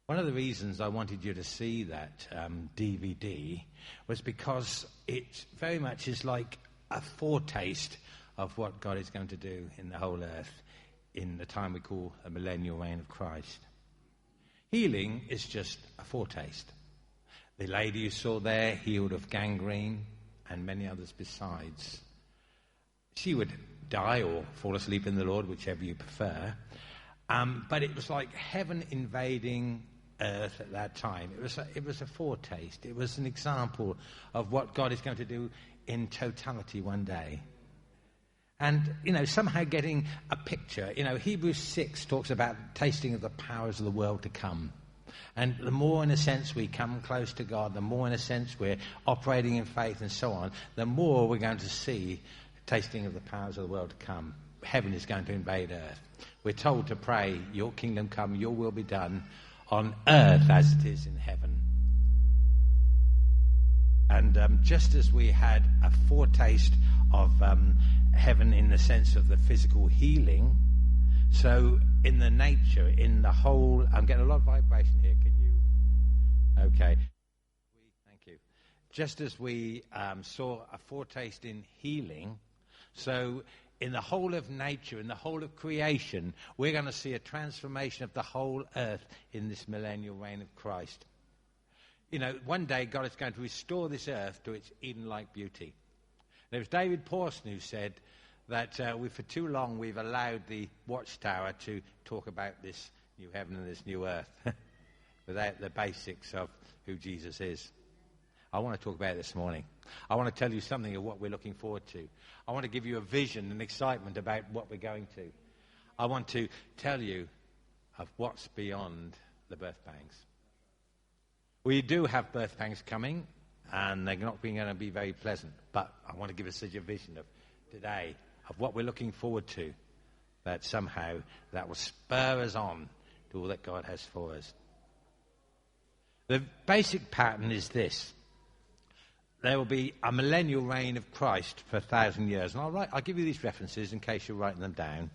One of the reasons I wanted you to see that DVD was because it very much is like a foretaste of what God is going to do in the whole earth in the time we call a millennial reign of Christ. Healing is just a foretaste. The lady you saw there, healed of gangrene, and many others besides. She would die or fall asleep in the Lord, whichever you prefer. But it was like heaven invading earth at that time. It was a foretaste. It was an example of what God is going to do in totality one day. And, somehow getting a picture. Hebrews 6 talks about tasting of the powers of the world to come. And the more, in a sense, we come close to God, the more, in a sense, we're operating in faith and so on, the more we're going to see tasting of the powers of the world to come. Heaven is going to invade earth. We're told to pray, your kingdom come, your will be done on earth as it is in heaven. And just as we had a foretaste of heaven in the sense of the physical healing, so in the nature, in the whole... I'm getting a lot of vibration here. Can you... Okay. Thank you. Just as we saw a foretaste in healing, so in the whole of nature, in the whole of creation, we're going to see a transformation of the whole earth in this millennial reign of Christ. One day God is going to restore this earth to its Eden-like beauty. There was David Pawson who said that for too long we've allowed the Watchtower to talk about this new heaven and this new earth without the basics of who Jesus is. I want to talk about it this morning. I want to tell you something of what we're looking forward to. I want to give you a vision and excitement about what we're going to. I want to tell you of what's beyond the birth pangs. We do have birth pangs coming, and they're not going to be very pleasant. But I want to give us such a vision of today, of what we're looking forward to, that somehow that will spur us on to all that God has for us. The basic pattern is this. There will be a millennial reign of Christ for 1,000 years. And I'll give you these references in case you're writing them down.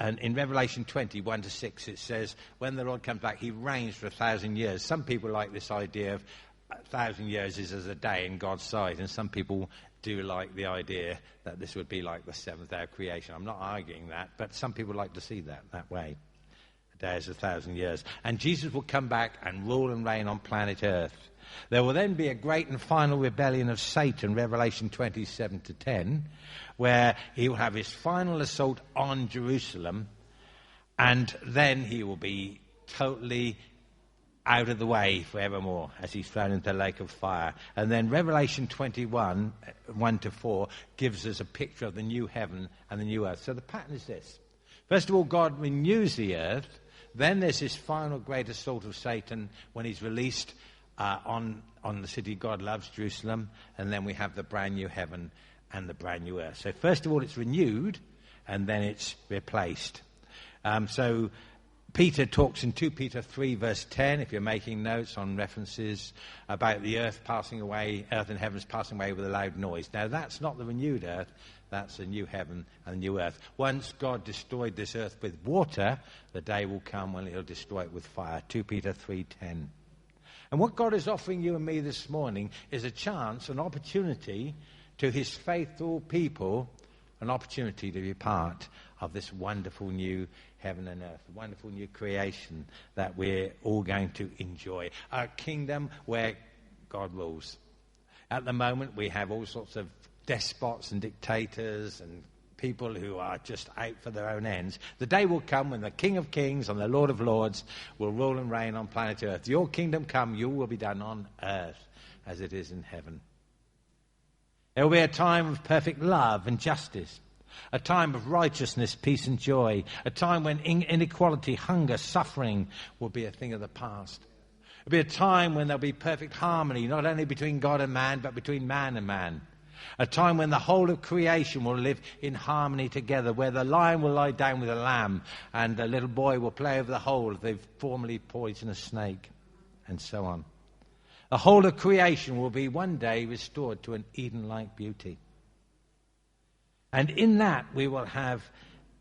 And in Revelation 20, 1-6, it says, when the Lord comes back, he reigns for 1,000 years. Some people like this idea of 1,000 years is as a day in God's sight. And some people do like the idea that this would be like the seventh day of creation. I'm not arguing that, but some people like to see that way. A day is 1,000 years. And Jesus will come back and rule and reign on planet Earth. There will then be a great and final rebellion of Satan, Revelation 27-10, where he will have his final assault on Jerusalem, and then he will be totally out of the way forevermore as he's thrown into the lake of fire. And then Revelation 21, 1-4, gives us a picture of the new heaven and the new earth. So the pattern is this. First of all, God renews the earth. Then there's this final great assault of Satan when he's released on the city God loves, Jerusalem, and then we have the brand new heaven and the brand new earth. So first of all, it's renewed, and then it's replaced. So Peter talks in 2 Peter 3, verse 10, if you're making notes on references, about the earth passing away, earth and heavens passing away with a loud noise. Now, that's not the renewed earth. That's the new heaven and the new earth. Once God destroyed this earth with water, the day will come when he'll destroy it with fire. 2 Peter 3:10. And what God is offering you and me this morning is a chance, an opportunity to his faithful people, an opportunity to be part of this wonderful new heaven and earth, a wonderful new creation that we're all going to enjoy. A kingdom where God rules. At the moment, we have all sorts of despots and dictators and people who are just out for their own ends. The day will come when the King of Kings and the Lord of Lords will rule and reign on planet Earth. Your kingdom come, your will be done on earth as it is in heaven. There will be a time of perfect love and justice, a time of righteousness, peace and joy, a time when inequality, hunger, suffering will be a thing of the past. It will be a time when there will be perfect harmony, not only between God and man, but between man and man. A time when the whole of creation will live in harmony together, where the lion will lie down with the lamb and the little boy will play over the hole of the formerly poisonous snake, and so on. The whole of creation will be one day restored to an Eden-like beauty. And in that we will have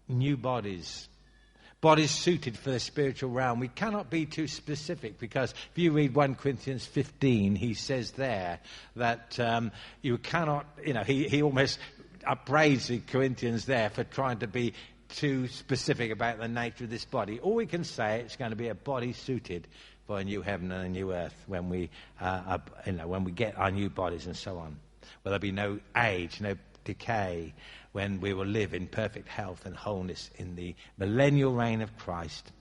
new bodies. Bodies suited for the spiritual realm. We cannot be too specific, because if you read 1 Corinthians 15, he says there that you cannot, he almost upbraids the Corinthians there for trying to be too specific about the nature of this body. All we can say, it's going to be a body suited for a new heaven and a new earth when we get our new bodies and so on. Well, there'll be no age, no decay, when we will live in perfect health and wholeness in the millennial reign of Christ.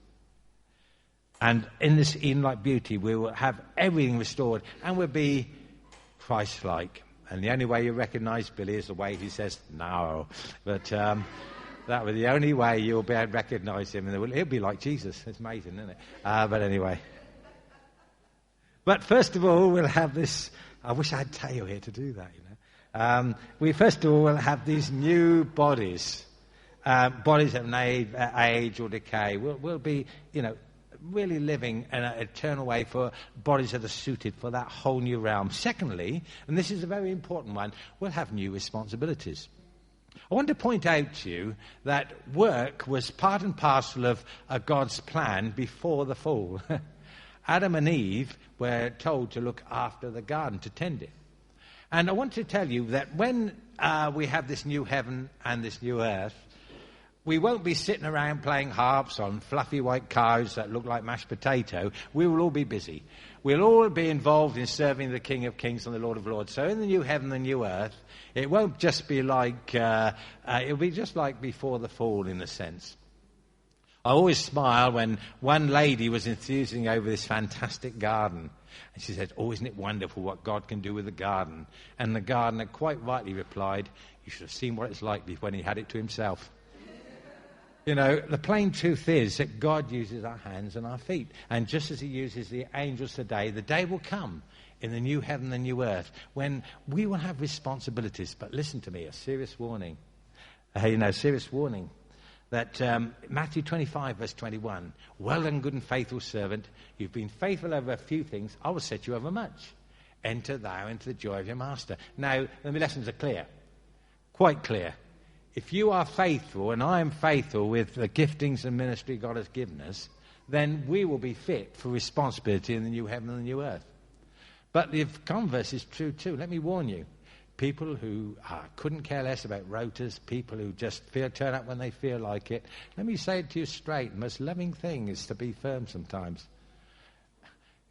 And in this Eden-like beauty, we will have everything restored and we'll be Christ-like. And the only way you recognize Billy is the way he says, no. But that was the only way you'll be able to recognize him. And he'll be like Jesus. It's amazing, isn't it? But anyway. But first of all, we'll have this. I wish I had Teo here to do that, we first of all will have these new bodies. Bodies that age or decay. We'll be, really living in an eternal way for bodies that are suited for that whole new realm. Secondly, and this is a very important one, we'll have new responsibilities. I want to point out to you that work was part and parcel of God's plan before the fall. Adam and Eve were told to look after the garden, to tend it. And I want to tell you that when we have this new heaven and this new earth, we won't be sitting around playing harps on fluffy white cows that look like mashed potato. We will all be busy. We'll all be involved in serving the King of Kings and the Lord of Lords. So in the new heaven and new earth, it won't just be like, it'll be just like before the fall in a sense. I always smile when one lady was enthusing over this fantastic garden. And she said, oh, isn't it wonderful what God can do with the garden? And the gardener quite rightly replied, you should have seen what it's like when he had it to himself. The plain truth is that God uses our hands and our feet. And just as he uses the angels today, the day will come in the new heaven and new earth when we will have responsibilities. But listen to me, a serious warning. Serious warning. That Matthew 25, verse 21, well done, good and faithful servant. You've been faithful over a few things. I will set you over much. Enter thou into the joy of your master. Now, the lessons are clear. Quite clear. If you are faithful, and I am faithful with the giftings and ministry God has given us, then we will be fit for responsibility in the new heaven and the new earth. But the converse is true too. Let me warn you. People who couldn't care less about rotas, people who just turn up when they feel like it. Let me say it to you straight. The most loving thing is to be firm sometimes.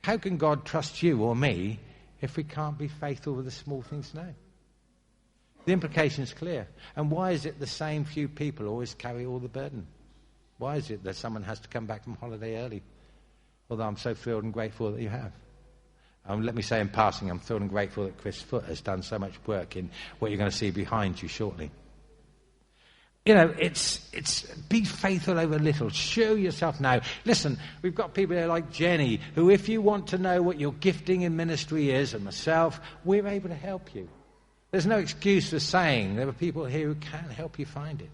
How can God trust you or me if we can't be faithful with the small things now? The implication is clear. And why is it the same few people always carry all the burden? Why is it that someone has to come back from holiday early? Although I'm so thrilled and grateful that you have. Let me say in passing, I'm thrilled and grateful that Chris Foote has done so much work in what you're going to see behind you shortly. It's be faithful over little. Show yourself now. Listen, we've got people here like Jenny, who if you want to know what your gifting in ministry is, and myself, we're able to help you. There's no excuse for saying there are people here who can help you find it.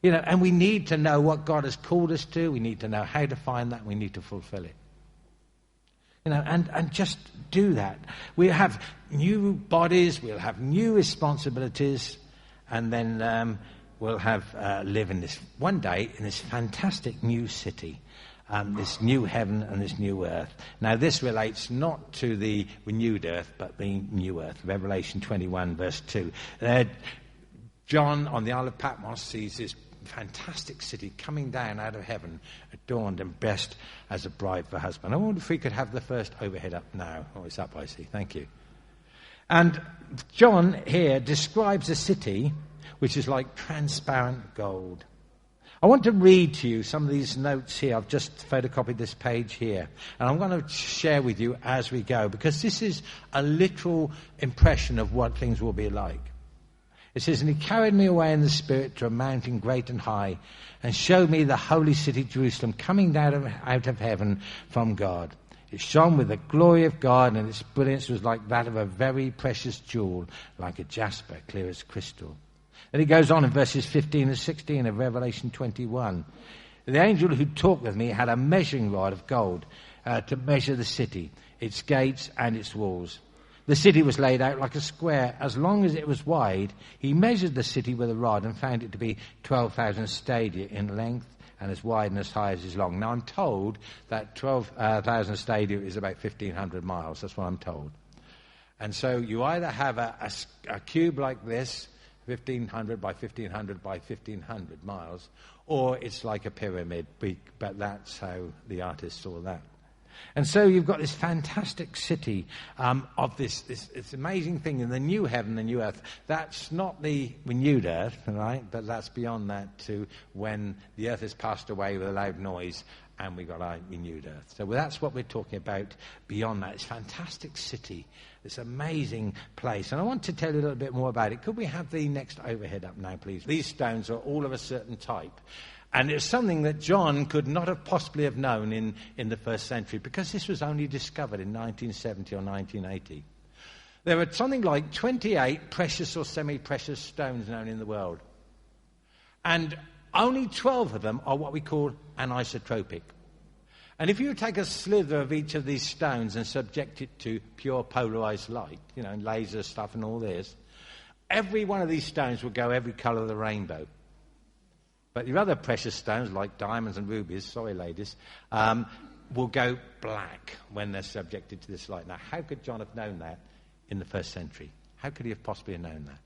And we need to know what God has called us to. We need to know how to find that. We need to fulfill it. And just do that. We'll have new bodies, we'll have new responsibilities, and then we'll have live in this one day in this fantastic new city, this new heaven and this new earth. Now this relates not to the renewed earth, but the new earth. Revelation 21 verse 2. John on the Isle of Patmos sees this fantastic city coming down out of heaven, adorned and best as a bride for husband. I wonder if we could have the first overhead up now. Oh, it's up, I see. Thank you. And John here describes a city which is like transparent gold. I want to read to you some of these notes here. I've just photocopied this page here. And I'm going to share with you as we go, because this is a literal impression of what things will be like. It says, and he carried me away in the spirit to a mountain great and high, and showed me the holy city Jerusalem coming down out of heaven from God. It shone with the glory of God, and its brilliance was like that of a very precious jewel, like a jasper, clear as crystal. And he goes on in verses 15 and 16 of Revelation 21. The angel who talked with me had a measuring rod of gold to measure the city, its gates and its walls. The city was laid out like a square. As long as it was wide, he measured the city with a rod and found it to be 12,000 stadia in length and as wide and as high as is long. Now, I'm told that 12,000 stadia is about 1,500 miles. That's what I'm told. And so you either have a cube like this, 1,500 by 1,500 by 1,500 miles, or it's like a pyramid, but that's how the artist saw that. And so you've got this fantastic city of this amazing thing in the new heaven, the new earth. That's not the renewed earth, right? But that's beyond that to when the earth has passed away with a loud noise and we got our renewed earth. So that's what we're talking about beyond that. It's a fantastic city, this amazing place. And I want to tell you a little bit more about it. Could we have the next overhead up now, please? These stones are all of a certain type. And it's something that John could not have possibly have known in the first century, because this was only discovered in 1970 or 1980. There were something like 28 precious or semi-precious stones known in the world. And only 12 of them are what we call anisotropic. And if you take a slither of each of these stones and subject it to pure polarized light, laser stuff and all this, every one of these stones will go every color of the rainbow. But your other precious stones, like diamonds and rubies, sorry ladies, will go black when they're subjected to this light. Now, how could John have known that in the first century? How could he have possibly known that?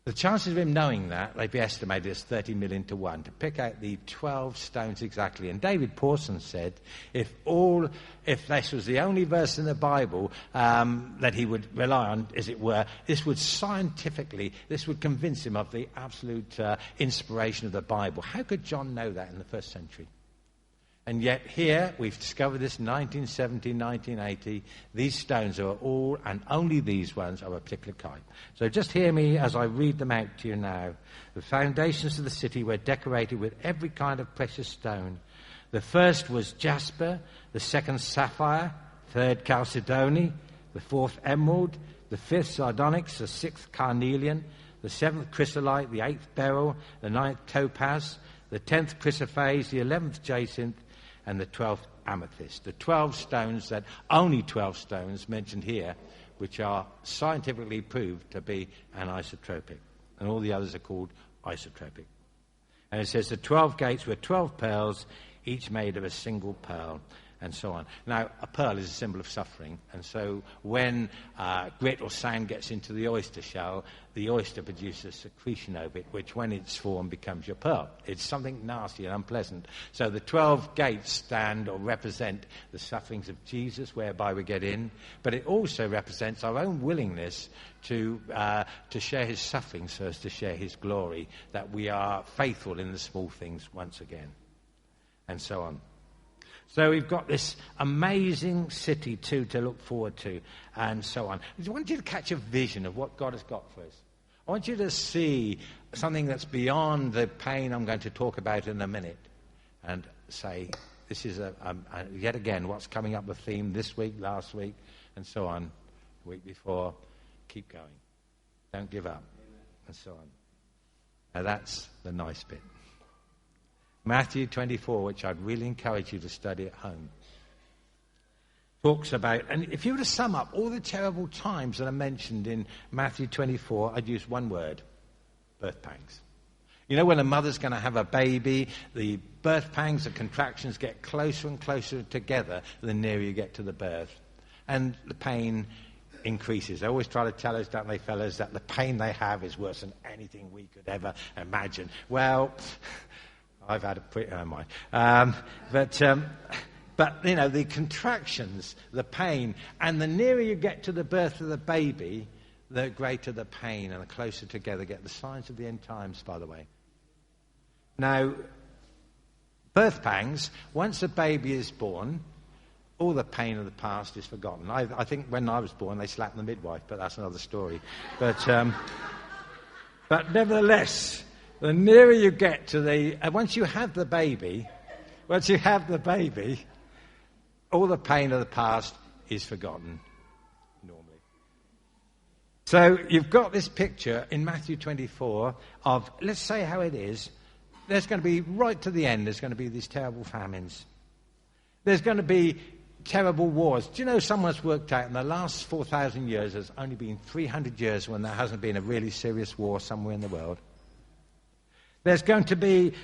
The chances of him knowing that, they've estimated as 30 million to 1, to pick out the 12 stones exactly. And David Pawson said if this was the only verse in the Bible that he would rely on, as it were, this would convince him of the absolute inspiration of the Bible. How could John know that in the first century? And yet here, we've discovered this 1970, 1980. These stones are all, and only these ones, are a particular kind. So just hear me as I read them out to you now. The foundations of the city were decorated with every kind of precious stone. The first was jasper, the second sapphire, third chalcedony, the fourth emerald, the fifth sardonyx, the sixth carnelian, the seventh chrysolite, the eighth beryl, the ninth topaz, the 10th chrysoprase, the 11th jacinth, and the 12th amethyst. The 12 stones, that only 12 stones mentioned here, which are scientifically proved to be anisotropic. And all the others are called isotropic. And it says the 12 gates were 12 pearls, each made of a single pearl, and so on. Now, a pearl is a symbol of suffering, and so when grit or sand gets into the oyster shell, the oyster produces a secretion of it, which when it's formed becomes your pearl. It's something nasty and unpleasant. So the 12 gates stand or represent the sufferings of Jesus, whereby we get in, but it also represents our own willingness to share his suffering so as to share his glory, that we are faithful in the small things once again, and so on. So we've got this amazing city, too, to look forward to, and so on. I want you to catch a vision of what God has got for us. I want you to see something that's beyond the pain I'm going to talk about in a minute, and say, this is, yet again, what's coming up the theme this week, last week, and so on, the week before. Keep going. Don't give up, and so on. Now, that's the nice bit. Matthew 24, which I'd really encourage you to study at home, talks about, and if you were to sum up all the terrible times that are mentioned in Matthew 24, I'd use one word: birth pangs. You know, when a mother's going to have a baby, the birth pangs and contractions get closer and closer together the nearer you get to the birth. And the pain increases. They always try to tell us, don't they, fellas, that the pain they have is worse than anything we could ever imagine. Well, I've had a pretty, oh my. But the contractions, the pain, and the nearer you get to the birth of the baby, the greater the pain, and the closer together get. The signs of the end times, by the way. Now, birth pangs, once a baby is born, all the pain of the past is forgotten. I think when I was born, they slapped the midwife, but that's another story. But nevertheless, the nearer you get to once you have the baby, all the pain of the past is forgotten, normally. So you've got this picture in Matthew 24 of, let's say how it is, there's going to be, right to the end, there's going to be these terrible famines. There's going to be terrible wars. Do you know, someone's worked out in the last 4,000 years, there's only been 300 years when there hasn't been a really serious war somewhere in the world. There's going to be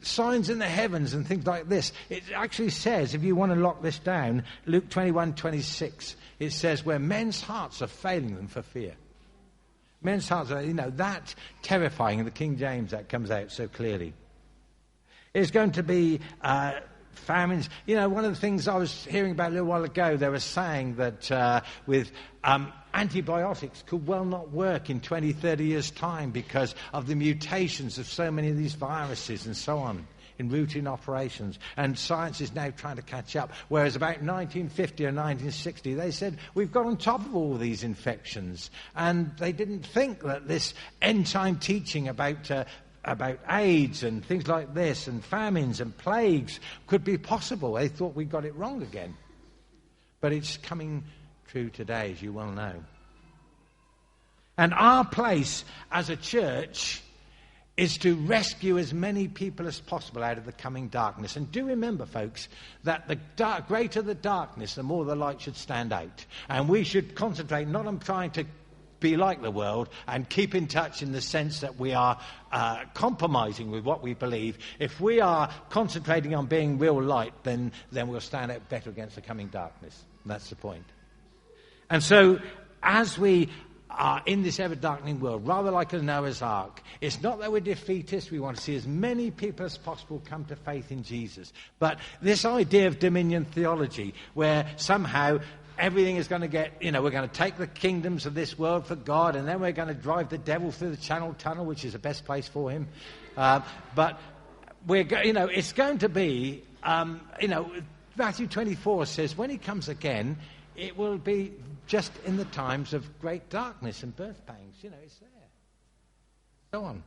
signs in the heavens and things like this. It actually says, if you want to lock this down, Luke 21:26, it says, where men's hearts are failing them for fear. Men's hearts are, that terrifying. In the King James, that comes out so clearly. There's going to be famines. One of the things I was hearing about a little while ago, they were saying that with antibiotics could well not work in 20, 30 years' time because of the mutations of so many of these viruses and so on in routine operations. And science is now trying to catch up. Whereas about 1950 or 1960, they said, we've got on top of all these infections. And they didn't think that this end-time teaching about AIDS and things like this and famines and plagues could be possible. They thought we got it wrong again. But it's coming true today, as you well know. And our place as a church is to rescue as many people as possible out of the coming darkness. And do remember, folks, that the greater the darkness, the more the light should stand out. And we should concentrate not on trying to be like the world and keep in touch in the sense that we are compromising with what we believe. If we are concentrating on being real light, then we'll stand out better against the coming darkness. And that's the point. And so, as we are in this ever-darkening world, rather like a Noah's Ark, it's not that we're defeatist. We want to see as many people as possible come to faith in Jesus. But this idea of dominion theology, where somehow everything is going to get, we're going to take the kingdoms of this world for God, and then we're going to drive the devil through the Channel Tunnel, which is the best place for him. But it's going to be, Matthew 24 says, when he comes again, it will be just in the times of great darkness and birth pangs. It's there. So on.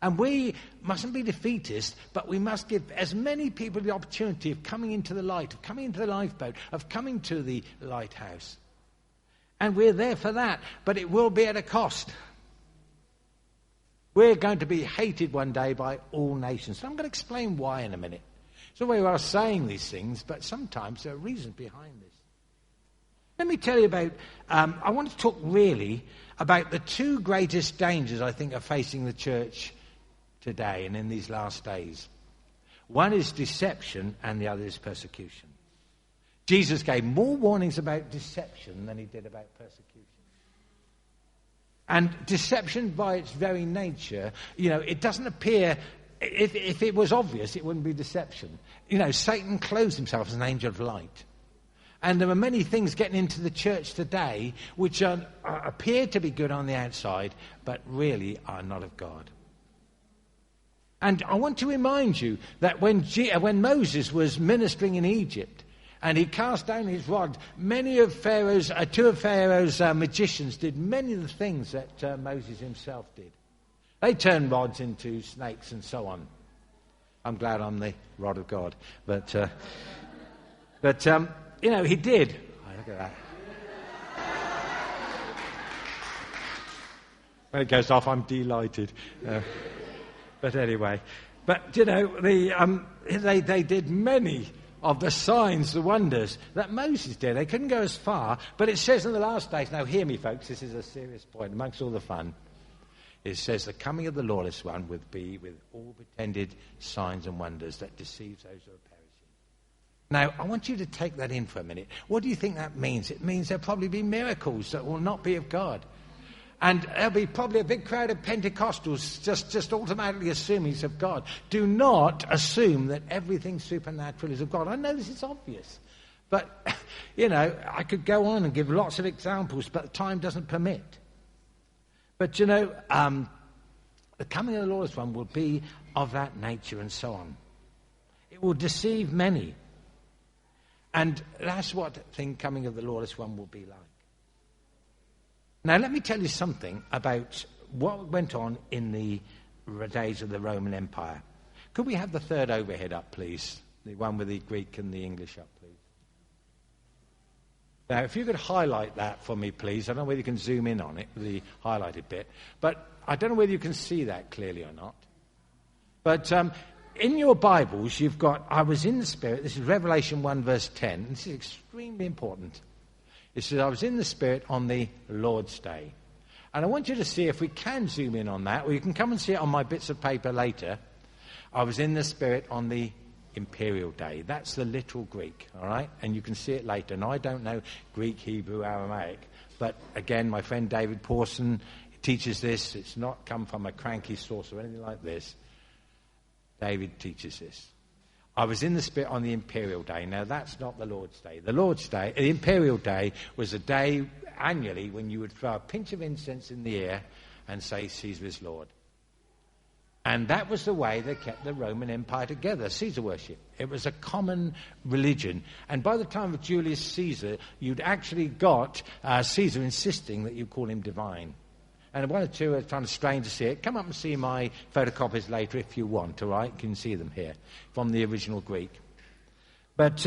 And we mustn't be defeatist, but we must give as many people the opportunity of coming into the light, of coming into the lifeboat, of coming to the lighthouse. And we're there for that, but it will be at a cost. We're going to be hated one day by all nations. So I'm going to explain why in a minute. It's the way we are saying these things, but sometimes there are reasons behind this. Let me tell you about, I want to talk really about the two greatest dangers I think are facing the church today and in these last days. One is deception and the other is persecution. Jesus gave more warnings about deception than he did about persecution. And deception by its very nature, it doesn't appear, if it was obvious, it wouldn't be deception. Satan clothes himself as an angel of light. And there are many things getting into the church today which appear to be good on the outside, but really are not of God. And I want to remind you that when Moses was ministering in Egypt and he cast down his rod, two of Pharaoh's magicians did many of the things that Moses himself did. They turned rods into snakes and so on. I'm glad I'm the rod of God. But he did. Oh, look at that. When it goes off, I'm delighted. But anyway, they did many of the signs, the wonders that Moses did. They couldn't go as far, but it says in the last days, now hear me folks, this is a serious point amongst all the fun. It says the coming of the lawless one would be with all pretended signs and wonders that deceives those who are perishing. Now, I want you to take that in for a minute. What do you think that means? It means there'll probably be miracles that will not be of God. And there'll be probably a big crowd of Pentecostals just automatically assuming it's of God. Do not assume that everything supernatural is of God. I know this is obvious. But, I could go on and give lots of examples, but time doesn't permit. But, the coming of the lawless one will be of that nature and so on. It will deceive many. And that's what the coming of the lawless one will be like. Now, let me tell you something about what went on in the days of the Roman Empire. Could we have the third overhead up, please? The one with the Greek and the English up, please. Now, if you could highlight that for me, please. I don't know whether you can zoom in on it, the highlighted bit. But I don't know whether you can see that clearly or not. But in your Bibles, you've got, I was in the Spirit. This is Revelation 1, verse 10. This is extremely important. It says, I was in the Spirit on the Lord's Day. And I want you to see if we can zoom in on that, or you can come and see it on my bits of paper later. I was in the Spirit on the imperial day. That's the literal Greek, all right? And you can see it later. And I don't know Greek, Hebrew, Aramaic. But again, my friend David Pawson teaches this. It's not come from a cranky source or anything like this. David teaches this. I was in the Spirit on the imperial day. Now, that's not the Lord's Day. The Lord's Day, the imperial day, was a day annually when you would throw a pinch of incense in the air and say, Caesar is Lord. And that was the way they kept the Roman Empire together, Caesar worship. It was a common religion. And by the time of Julius Caesar, you'd actually got Caesar insisting that you call him divine. And one or two are trying to strain to see it. Come up and see my photocopies later if you want, all right? You can see them here from the original Greek. But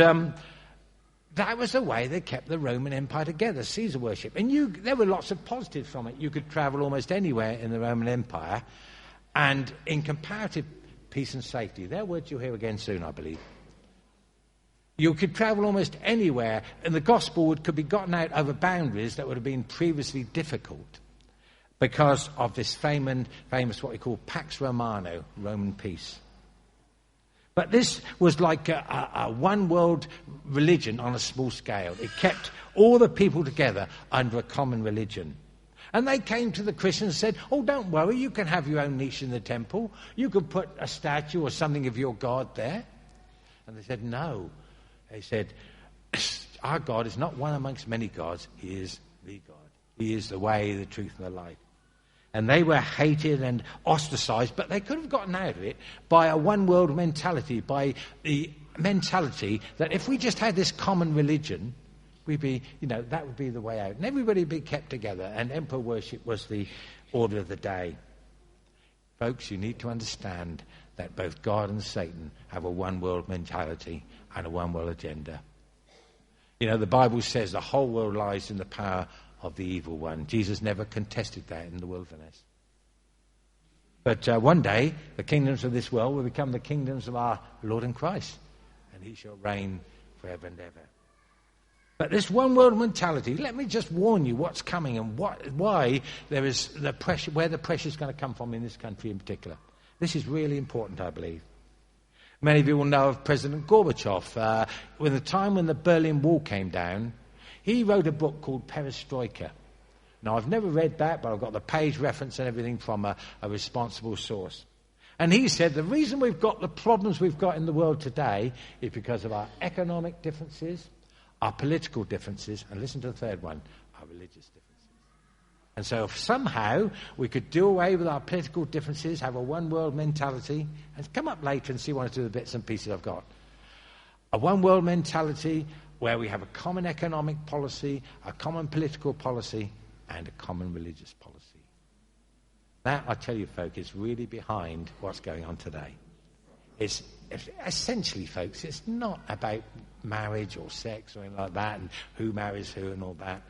that was the way they kept the Roman Empire together, Caesar worship. And there were lots of positives from it. You could travel almost anywhere in the Roman Empire. And in comparative peace and safety, they're words you'll hear again soon, I believe. You could travel almost anywhere, and the gospel could be gotten out over boundaries that would have been previously difficult because of this famous what we call Pax Romana, Roman peace. But this was like a one-world religion on a small scale. It kept all the people together under a common religion. And they came to the Christians and said, oh, don't worry, you can have your own niche in the temple. You can put a statue or something of your God there. And they said, no. They said, our God is not one amongst many gods. He is the God. He is the way, the truth, and the life. And they were hated and ostracized, but they could have gotten out of it by a one-world mentality, by the mentality that if we just had this common religion, we'd be, that would be the way out. And everybody would be kept together, and emperor worship was the order of the day. Folks, you need to understand that both God and Satan have a one-world mentality and a one-world agenda. The Bible says the whole world lies in the power of the evil one. Jesus never contested that in the wilderness. But one day, the kingdoms of this world will become the kingdoms of our Lord and Christ, and he shall reign forever and ever. But this one-world mentality, let me just warn you what's coming and why there is the pressure, where the pressure is going to come from in this country in particular. This is really important, I believe. Many of you will know of President Gorbachev. When the time when the Berlin Wall came down, he wrote a book called Perestroika. Now, I've never read that, but I've got the page reference and everything from a responsible source. And he said the reason we've got the problems we've got in the world today is because of our economic differences, our political differences, and listen to the third one, our religious differences. And so if somehow we could do away with our political differences, have a one-world mentality, and come up later and see one or two of the bits and pieces I've got. A one-world mentality where we have a common economic policy, a common political policy, and a common religious policy. That, I tell you, folk, is really behind what's going on today. It's essentially, folks, it's not about marriage or sex or anything like that and who marries who and all that.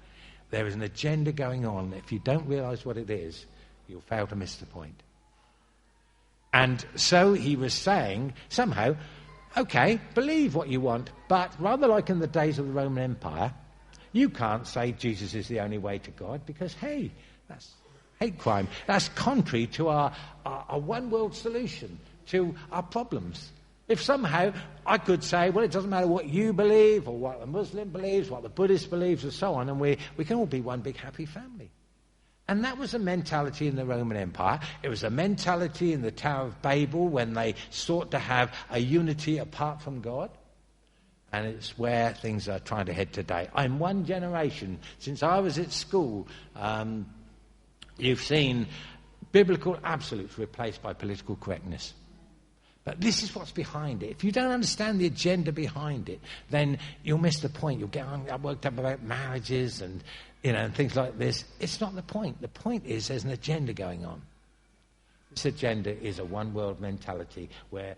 There is an agenda going on. If you don't realize what it is, you'll fail to miss the point. And so he was saying, somehow, okay, believe what you want, but rather like in the days of the Roman Empire, you can't say Jesus is the only way to God because, hey, that's hate crime. That's contrary to our one-world solution to our problems. If somehow I could say, well, it doesn't matter what you believe or what the Muslim believes, what the Buddhist believes and so on, and we can all be one big happy family. And that was a mentality in the Roman Empire. It was a mentality in the Tower of Babel when they sought to have a unity apart from God. And it's where things are trying to head today. In one generation, since I was at school, you've seen biblical absolutes replaced by political correctness. But this is what's behind it. If you don't understand the agenda behind it, then you'll miss the point. You'll get worked up about marriages and and things like this. It's not the point. The point is there's an agenda going on. This agenda is a one-world mentality where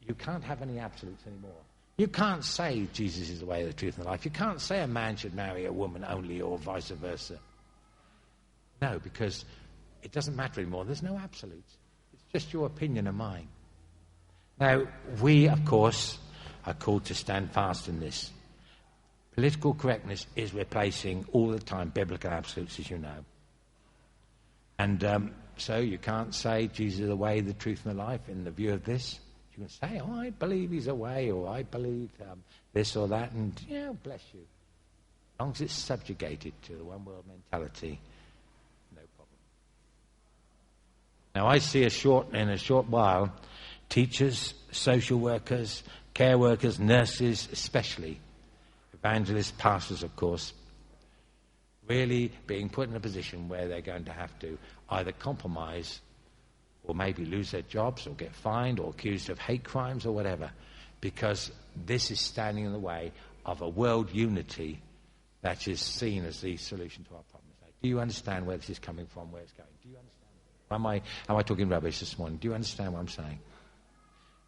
you can't have any absolutes anymore. You can't say Jesus is the way, the truth, and the life. You can't say a man should marry a woman only or vice versa. No, because it doesn't matter anymore. There's no absolutes. It's just your opinion and mine. Now, we, of course, are called to stand fast in this. Political correctness is replacing all the time biblical absolutes, as you know. And so you can't say Jesus is the way, the truth, and the life in the view of this. You can say, oh, I believe he's a way, or I believe this or that, and, bless you. As long as it's subjugated to the one world mentality, no problem. Now, I see in a short while, teachers, social workers, care workers, nurses especially, evangelists, pastors, of course, really being put in a position where they're going to have to either compromise or maybe lose their jobs or get fined or accused of hate crimes or whatever, because this is standing in the way of a world unity that is seen as the solution to our problems. Do you understand where this is coming from, where it's going? Do you understand? Am I talking rubbish this morning? Do you understand what I'm saying?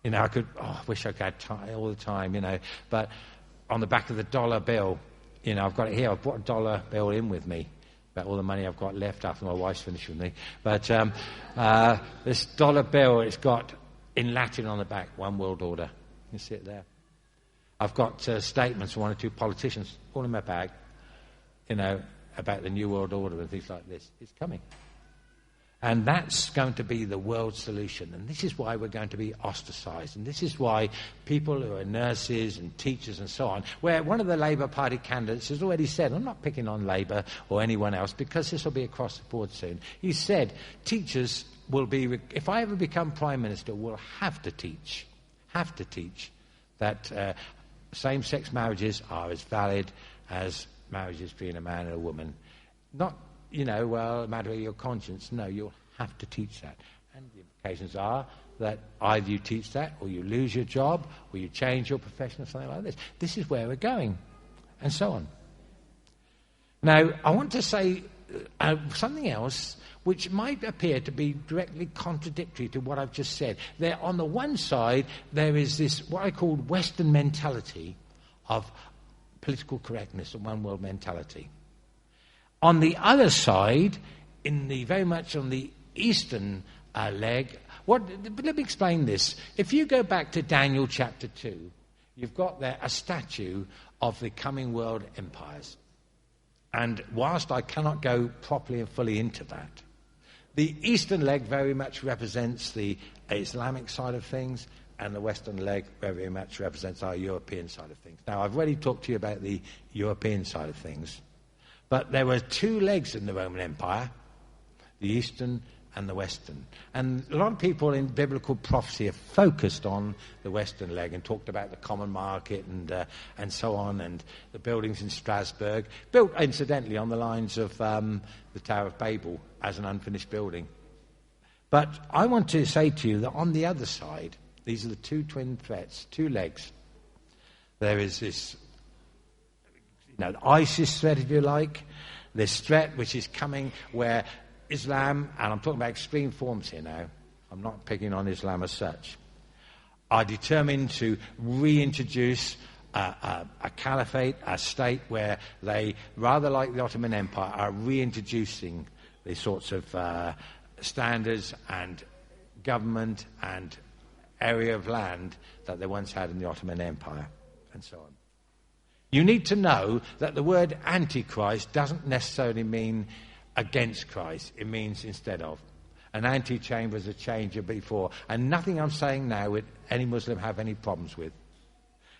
I wish I had time all the time, but on the back of the dollar bill, I've got it here. I've brought a dollar bill in with me, about all the money I've got left after my wife's finished with me. But this dollar bill, it's got in Latin on the back, one world order. You see it there. I've got statements from one or two politicians, all in my bag, about the new world order and things like this. It's coming. And that's going to be the world solution. And this is why we're going to be ostracized. And this is why people who are nurses and teachers and so on, where one of the Labour Party candidates has already said, I'm not picking on Labour or anyone else because this will be across the board soon. He said, teachers will be, if I ever become Prime Minister, will have to teach that same-sex marriages are as valid as marriages between a man and a woman. Not, a matter of your conscience. No, you'll have to teach that. And the implications are that either you teach that or you lose your job or you change your profession or something like this. This is where we're going, and so on. Now, I want to say something else which might appear to be directly contradictory to what I've just said. There, on the one side, there is this, what I call Western mentality of political correctness and one world mentality. On the other side, very much on the Eastern leg, let me explain this. If you go back to Daniel chapter 2, you've got there a statue of the coming world empires. And whilst I cannot go properly and fully into that, the Eastern leg very much represents the Islamic side of things, and the Western leg very much represents our European side of things. Now, I've already talked to you about the European side of things. But there were two legs in the Roman Empire, the Eastern and the Western. And a lot of people in biblical prophecy have focused on the Western leg and talked about the common market and so on, and the buildings in Strasbourg, built incidentally on the lines of the Tower of Babel as an unfinished building. But I want to say to you that on the other side, these are the two twin threats, two legs. There is this the ISIS threat, if you like, this threat which is coming where Islam, and I'm talking about extreme forms here now, I'm not picking on Islam as such, are determined to reintroduce a caliphate, a state where they, rather like the Ottoman Empire, are reintroducing the sorts of standards and government and area of land that they once had in the Ottoman Empire, and so on. You need to know that the word Antichrist doesn't necessarily mean against Christ. It means instead of. An antechamber is a changer before. And nothing I'm saying now would any Muslim have any problems with.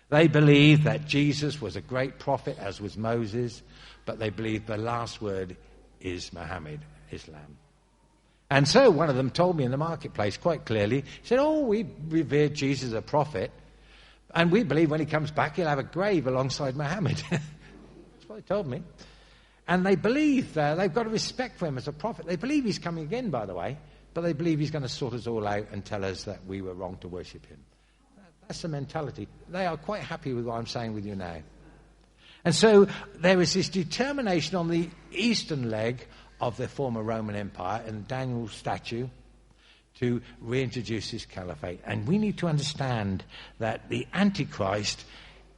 They believe that Jesus was a great prophet, as was Moses, but they believe the last word is Muhammad, Islam. And so one of them told me in the marketplace quite clearly, he said, we revere Jesus as a prophet, and we believe when he comes back, he'll have a grave alongside Muhammad. That's what they told me. And they believe, they've got a respect for him as a prophet. They believe he's coming again, by the way, but they believe he's going to sort us all out and tell us that we were wrong to worship him. That's the mentality. They are quite happy with what I'm saying with you now. And so there is this determination on the eastern leg of the former Roman Empire and Daniel's statue to reintroduce this caliphate. And we need to understand that the Antichrist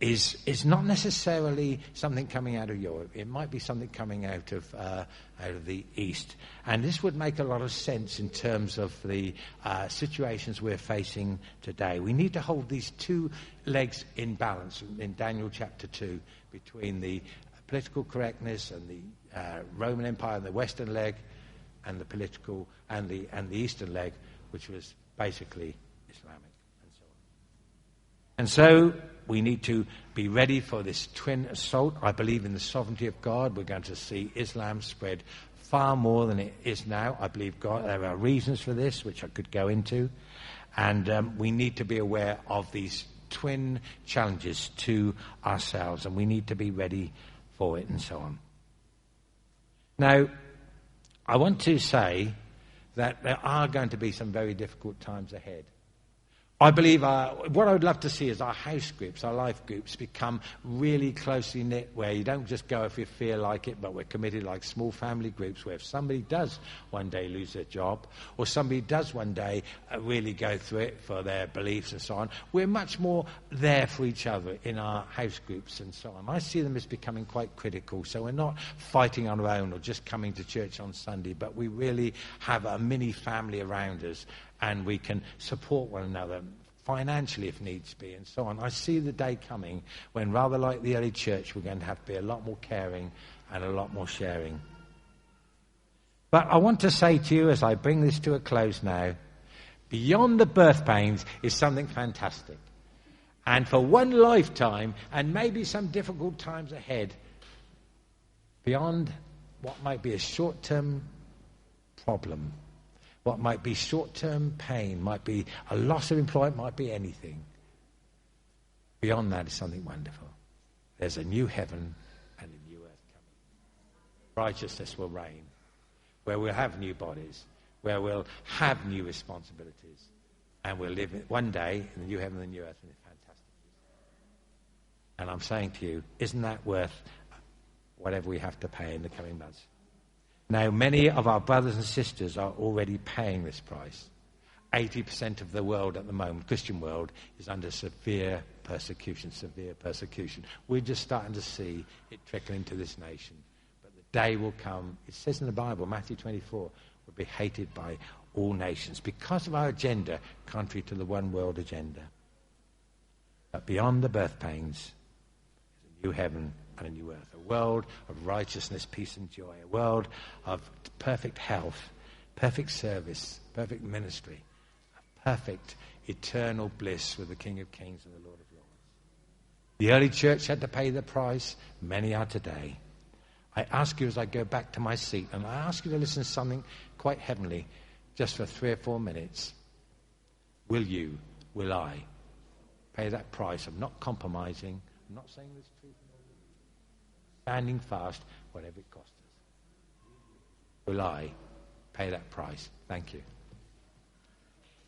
is not necessarily something coming out of Europe. It might be something coming out of the East. And this would make a lot of sense in terms of the situations we're facing today. We need to hold these two legs in balance in Daniel chapter 2 between the political correctness and the Roman Empire and the Western leg, and the political and the eastern leg, which was basically Islamic, and so on. And so we need to be ready for this twin assault. I believe in the sovereignty of God. We're going to see Islam spread far more than it is now. I believe God. There are reasons for this, which I could go into, and we need to be aware of these twin challenges to ourselves, and we need to be ready for it, and so on. Now, I want to say that there are going to be some very difficult times ahead. I believe what I would love to see is our house groups, our life groups, become really closely knit, where you don't just go if you feel like it, but we're committed like small family groups, where if somebody does one day lose their job, or somebody does one day really go through it for their beliefs and so on, we're much more there for each other in our house groups and so on. I see them as becoming quite critical, so we're not fighting on our own or just coming to church on Sunday, but we really have a mini family around us, and we can support one another financially if needs be, and so on. I see the day coming when, rather like the early church, we're going to have to be a lot more caring and a lot more sharing. But I want to say to you, as I bring this to a close now, beyond the birth pains is something fantastic. And for one lifetime, and maybe some difficult times ahead, beyond what might be a short-term problem, what might be short-term pain, might be a loss of employment, might be anything. Beyond that is something wonderful. There's a new heaven and a new earth coming. Righteousness will reign, where we'll have new bodies, where we'll have new responsibilities, and we'll live one day in the new heaven and the new earth in a fantastic place. And I'm saying to you, isn't that worth whatever we have to pay in the coming months? Now, many of our brothers and sisters are already paying this price. 80% of the world at the moment, Christian world, is under severe persecution. We're just starting to see it trickle into this nation. But the day will come, it says in the Bible, Matthew 24, we'll be hated by all nations because of our agenda, contrary to the one world agenda. But beyond the birth pains is a new heaven and a new earth, a world of righteousness, peace and joy, a world of perfect health, perfect service, perfect ministry, a perfect eternal bliss with the King of Kings and the Lord of Lords. The early church had to pay the price. Many are today. I ask you as I go back to my seat, and I ask you to listen to something quite heavenly, just for 3 or 4 minutes. Will you, will I, pay that price of not compromising? I'm not saying this truth. Standing fast, whatever it costs us. Will I pay that price? Thank you.